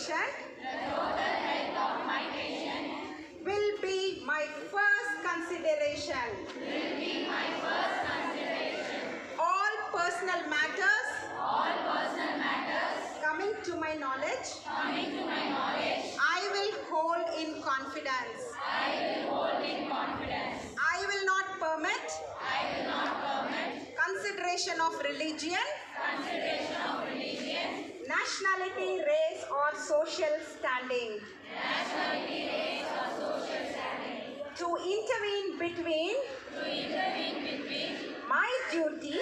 patient will be my first consideration. All personal matters coming to my knowledge, I will hold in confidence. I will not permit consideration of religion, nationality, race, or social standing to intervene between my duty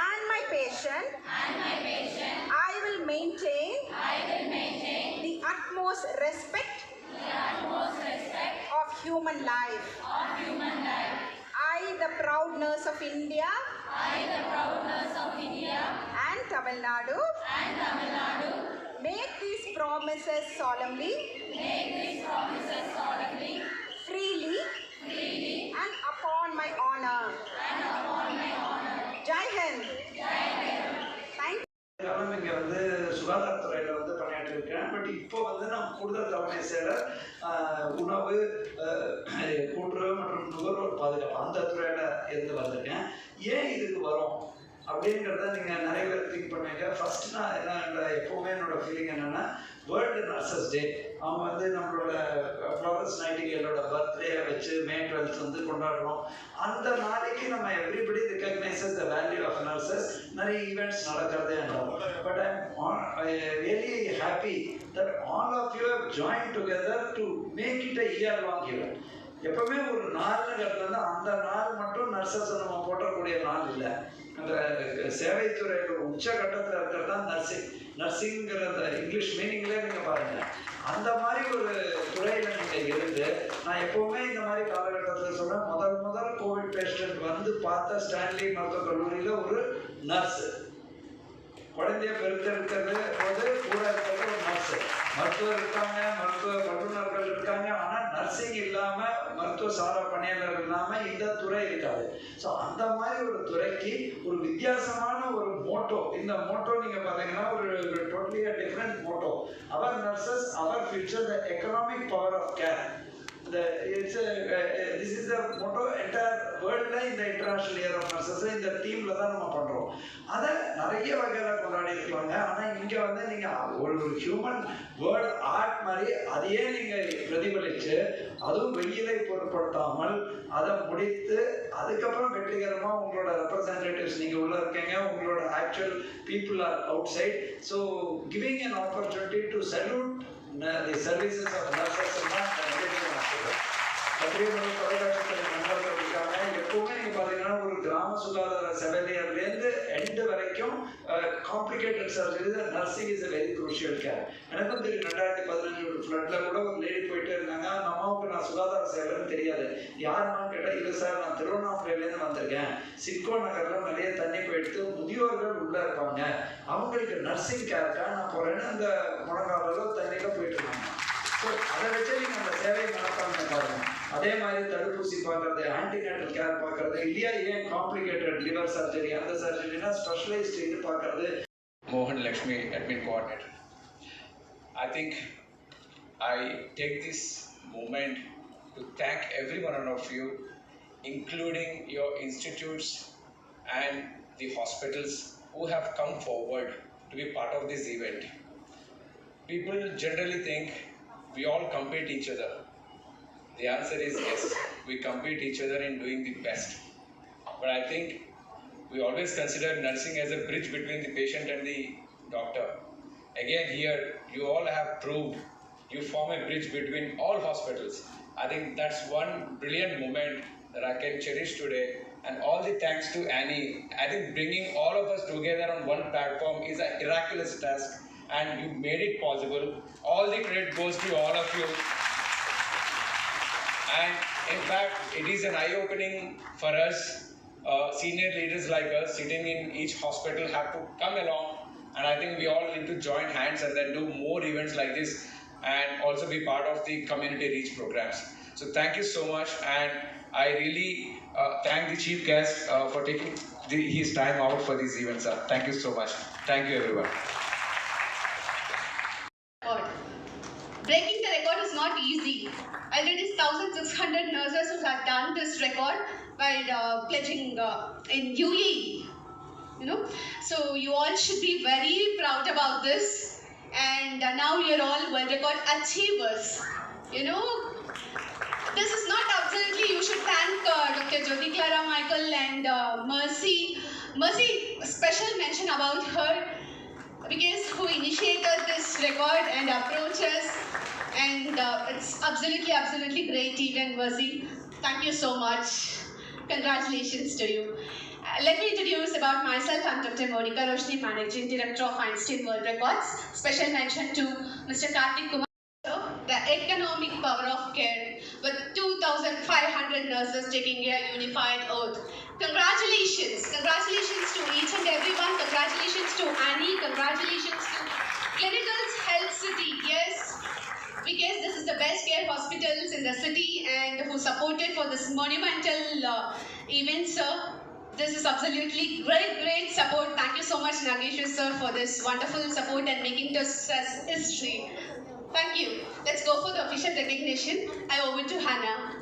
and my patient. I will maintain the utmost respect of human life. I, the proud nurse of India and Tamil Nadu, make these promises solemnly, freely, and upon my honor. Jai Hind. Thank you. இங்கே வந்து சுகாதாரத்துறையில் வந்து பண்ணிட்டு இருக்கேன். But இப்போ வந்து நான் கூடுதல் தலைமை செயலர் உணவு கூட்டுறவு மற்றும் நுகர்வோர் பாதுகாப்பு அந்த துறையில் இருந்து வந்திருக்கேன். ஏன் இதுக்கு வரும் அப்படிங்கிறத நீங்கள் நிறைய பேர் திங்க் பண்ணுவீங்க. ஃபர்ஸ்ட் நான் என்ன எப்போவுமே என்னோட ஃபீலிங் என்னென்னா, வேர்ல்டு நர்சஸ் டே அவங்க வந்து நம்மளோட ஃப்ளாரன்ஸ் நைட்டிங்கேலோட பர்த்டே வச்சு May 12th வந்து கொண்டாடுறோம். அந்த நாளைக்கு நம்ம everybody recognises the value of nurses. நிறைய ஈவெண்ட்ஸ் நடக்கிறதே என்றோம். But I really happy that all of you have join together to make it a year long event. எப்பவுமே ஒரு நாள்ங்கிறது அந்த நாள் மட்டும் நர்சஸ் நம்ம போட்டக்கூடிய நாள் இல்லை. அந்த சேவைத்துறையோட உச்சகட்டத்தில் இருக்கிறது தான் நர்சிங்கிற அந்த இங்கிலீஷ் மீனிங்லேயே நீங்கள் பாருங்கள். அந்த மாதிரி ஒரு துறையில் நீங்கள் இருந்து நான் எப்போவுமே இந்த மாதிரி காலகட்டத்தில் சொல்கிறேன், முதல் கோவிட் பேஷண்ட் வந்து பார்த்த ஸ்டான்லி மருத்துவக் கல்லூரியில் ஒரு நர்ஸு, குழந்தைய பெருத்தெடுக்கிறது போது கூட இருக்கிறது ஒரு நர்ஸு, மருத்துவர் இருக்காங்க, மருத்துவ வல்லுநர்கள் இருக்காங்க. ஆனால் நர்சிங் இல்லாமல் மருத்துவ சாரா பணியாளர் இல்லாமல் இந்த துறை இருக்காது. ஸோ அந்த மாதிரி ஒரு துறைக்கு ஒரு வித்தியாசமான ஒரு மோட்டோ, இந்த மோட்டோ நீங்கள் பார்த்தீங்கன்னா ஒரு totally different motto. Our nurses our future the economic power of care. this is the motto entire world இந்த இன்டர்நேஷனல் இயர் ஆஃப் நர்சஸ் இந்த டீமில் தான் நம்ம பண்ணுறோம். அதை நிறைய வகையில் கொண்டாடி இருப்பாங்க. ஆனால் இங்கே வந்து நீங்கள் ஒரு ஹியூமன் வேர்ல்ட் ஆர்ட் மாதிரி அதையே நீங்கள் பிரதிபலித்து அதுவும் வெயிலை பொருட்படுத்தாமல் அதை முடித்து அதுக்கப்புறம் வெற்றிகரமாக உங்களோட ரெப்ரசன்டேட்டிவ்ஸ் நீங்கள் உள்ளே இருக்கீங்க, உங்களோட actual people are outside. So giving an opportunity to salute the services of nurses தான் பத்திரிகை தொலைக்காட்சித்துறை நண்பர்கள் இருக்காங்க. எப்பவுமே நீங்கள் பார்த்தீங்கன்னா ஒரு கிராம சுகாதார செவிலியர்லேருந்து எண்டு வரைக்கும் complicated surgery nursing is a very crucial care. எனக்கும் தெரியும் 2015 ஃப்ளட்டில் கூட ஒரு லேடி போயிட்டே இருந்தாங்க. அந்த அம்மாவுக்கு நான் சுகாதார சேவைன்னு தெரியாது. யாருமான்னு கேட்டால், இல்லை சார் நான் திருவண்ணாமலையிலேருந்து வந்திருக்கேன், சிட்கோ நகரில் நிறைய தண்ணி போயிடுத்து, முதியோர்கள் உள்ளே இருப்பாங்க, அவங்களுக்கு நர்சிங் கேருக்காக நான் போகிறேன்னு அந்த முழங்காலில் தண்ணியில் போயிட்டு இருந்தாங்க. ஸோ அதை வச்சு நீங்கள் அந்த சேவையை மனப்பான்மை பாருங்கள். அதே மாதிரி தடுப்பூசி பார்க்குறது, ஆன்டிநேட்டல் கேர் பார்க்குறது, இல்லையா ஏன் காம்ப்ளிகேட்டட் லிவர் சர்ஜரி அந்த சர்ஜரினா ஸ்பெஷலைஸ்ட் இது பார்க்குறது. Mohan Lakshmi, admin coordinator. I think I take this moment to thank every one of you, including your institutes and the hospitals who have come forward to be part of this event. People generally think we all compete each other. The answer is yes, we compete each other in doing the best. But I think we always consider nursing as a bridge between the patient and the doctor. Again here, you all have proved you form a bridge between all hospitals. I think that's one brilliant moment that I can cherish today. And all the thanks to Annie. I think bringing all of us together on one platform is a miraculous task, and you made it possible. All the credit goes to all of you. And in fact, it is an eye-opening for us. Senior leaders like us sitting in each hospital have to come along, and I think we all need to join hands and then do more events like this and also be part of the community reach programs. So thank you so much, and I really thank the chief guest for taking his time out for these events. Thank you so much. Thank you everyone. breaking the record is not easy. Already 1,600 nurses who have done this record while pledging in UAE. So you all should be very proud about this. And now you're all world record achievers. This is not absolutely, you should thank Dr. Jyoti Clara Michael and Mercy. Mercy, special mention about her, because who initiated this record and approached us, and it's absolutely great event, Mercy. Thank you so much. Congratulations to you. Let me introduce about myself. I'm Dr. Monica Roshni, Managing Director of Einstein World Records. Special mention to Mr. Karthik Kumar, the economic power of care, with 2,500 nurses taking a unified oath. Congratulations to each and everyone. Congratulations to Annie. Congratulations to Clinicals Health City. Yes, because this is the best care hospitals in the city and who supported for this monumental event, sir. This is absolutely great support. Thank you so much, Nageshwar sir, for this wonderful support and making this as history. Thank you. Let's go for the official recognition. I over to Hannah.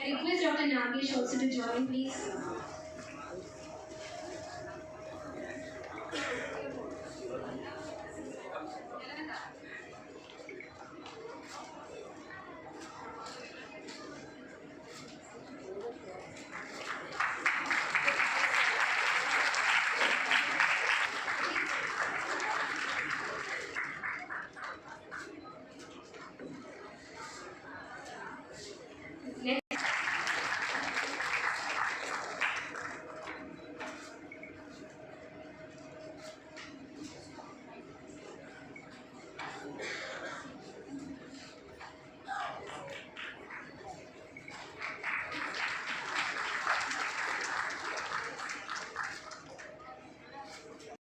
I request Dr. Nagesh also to join, please.